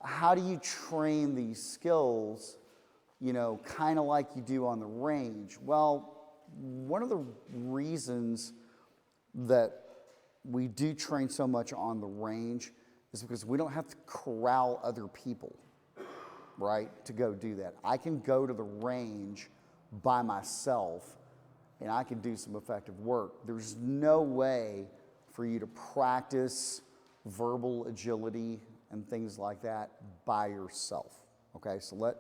how do you train these skills, you know, kind of like you do on the range? Well, one of the reasons that we do train so much on the range is because we don't have to corral other people, right, to go do that. I can go to the range by myself and I can do some effective work. There's no way for you to practice verbal agility and things like that by yourself. Okay, so let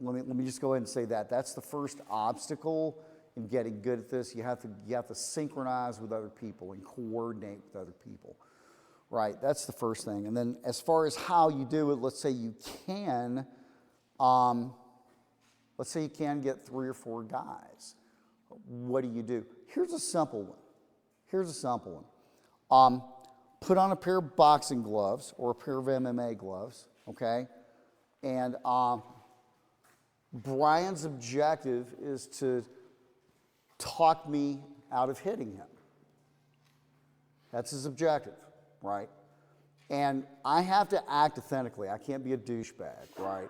me just go ahead and say that. That's the first obstacle in getting good at this. You have to synchronize with other people and coordinate with other people. Right, that's the first thing. And then as far as how you do it, let's say you can get 3 or 4 guys. What do? Here's a simple one. Put on a pair of boxing gloves or a pair of MMA gloves, okay? And Brian's objective is to talk me out of hitting him. That's his objective, right? And I have to act authentically. I can't be a douchebag, right?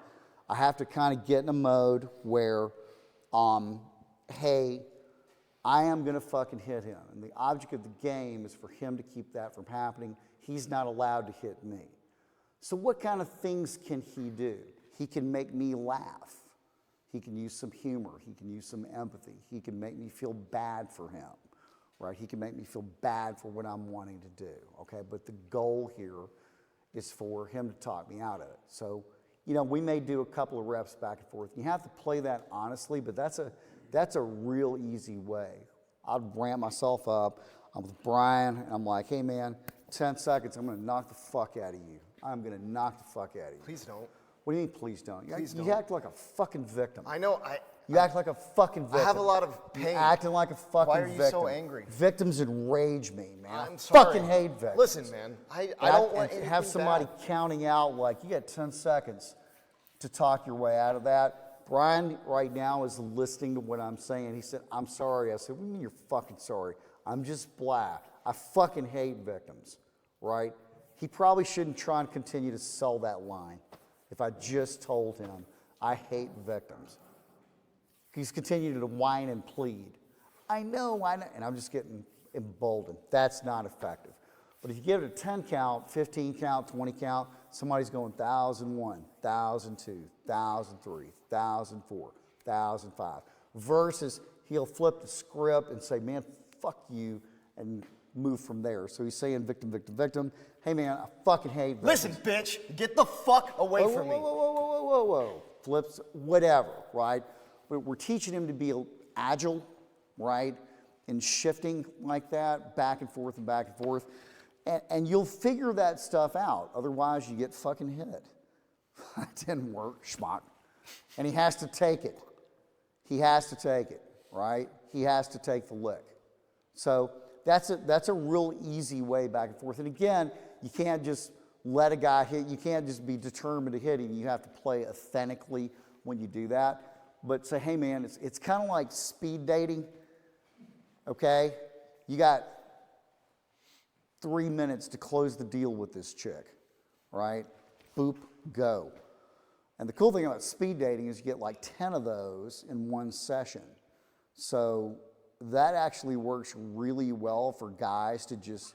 I have to kind of get in a mode where, hey, I am going to fucking hit him. And the object of the game is for him to keep that from happening. He's not allowed to hit me. So what kind of things can he do? He can make me laugh. He can use some humor. He can use some empathy. He can make me feel bad for him, right? He can make me feel bad for what I'm wanting to do, okay? But the goal here is for him to talk me out of it. So, you know, we may do a couple of reps back and forth. You have to play that honestly, but that's a real easy way. I'd ramp myself up. I'm with Brian, and I'm like, hey, man, 10 seconds, I'm going to knock the fuck out of you. I'm going to knock the fuck out of you. Please don't. What do you mean, please don't? Please don't. You act like a fucking victim. I know. You act like a fucking victim. I have a lot of pain. You're acting like a fucking victim. Why are you so angry? Victims enrage me, man. I'm sorry. Fucking hate victims. Listen, man, I don't want anything have somebody bad. counting out like, you got 10 seconds to talk your way out of that. Brian right now is listening to what I'm saying. He said, I'm sorry. I said, what do you mean you're fucking sorry? I'm just black. I fucking hate victims, right? He probably shouldn't try and continue to sell that line if I just told him I hate victims. He's continuing to whine and plead. I know, and I'm just getting emboldened. That's not effective. But if you give it a 10 count, 15 count, 20 count, somebody's going 1,001, 1,002, 1,003, 1,004, 1,005. Versus he'll flip the script and say, man, fuck you, and move from there. So he's saying victim, victim, victim. Hey, man, I fucking hate victims. Listen, bitch, get the fuck away from me. Whoa. Flips, whatever, right? But we're teaching him to be agile, right? And shifting like that, back and forth and back and forth. And you'll figure that stuff out. Otherwise, you get fucking hit. That didn't work, schmuck. And he has to take it. He has to take it, right? He has to take the lick. So that's a real easy way back and forth. And again, you can't just let a guy hit. You can't just be determined to hit him. You have to play authentically when you do that. But say, hey, man, it's kind of like speed dating, okay? You got 3 minutes to close the deal with this chick, right? Boop, go. And the cool thing about speed dating is you get like 10 of those in one session. So that actually works really well for guys to just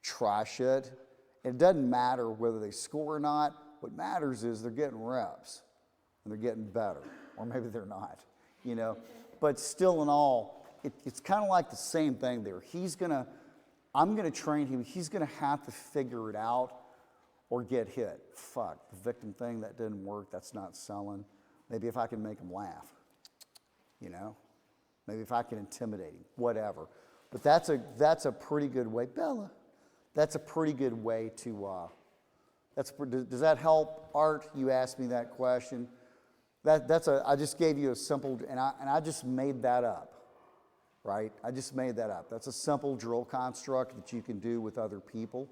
try shit. And it doesn't matter whether they score or not. What matters is they're getting reps and they're getting better. Or maybe they're not, you know. But still in all, it's kind of like the same thing there. I'm gonna train him. He's gonna have to figure it out or get hit. Fuck, the victim thing, that didn't work. That's not selling. Maybe if I can make him laugh, you know. Maybe if I can intimidate him, whatever. But that's a pretty good way, Bella. That's a pretty good way to. Does that help, Art? You asked me that question. I just gave you a simple, and I just made that up, right? I just made that up. That's a simple drill construct that you can do with other people,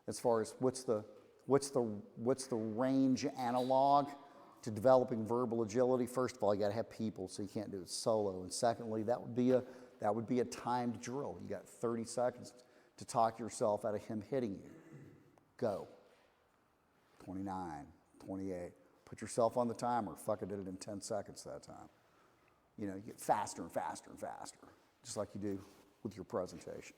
as far as what's the range analog to developing verbal agility. First of all, you got to have people, so you can't do it solo. And secondly, that would be a timed drill. You got 30 seconds to talk yourself out of him hitting you. Go. 29, 28. Put yourself on the timer. Fuck, I did it in 10 seconds that time. You know, you get faster and faster and faster, just like you do with your presentation.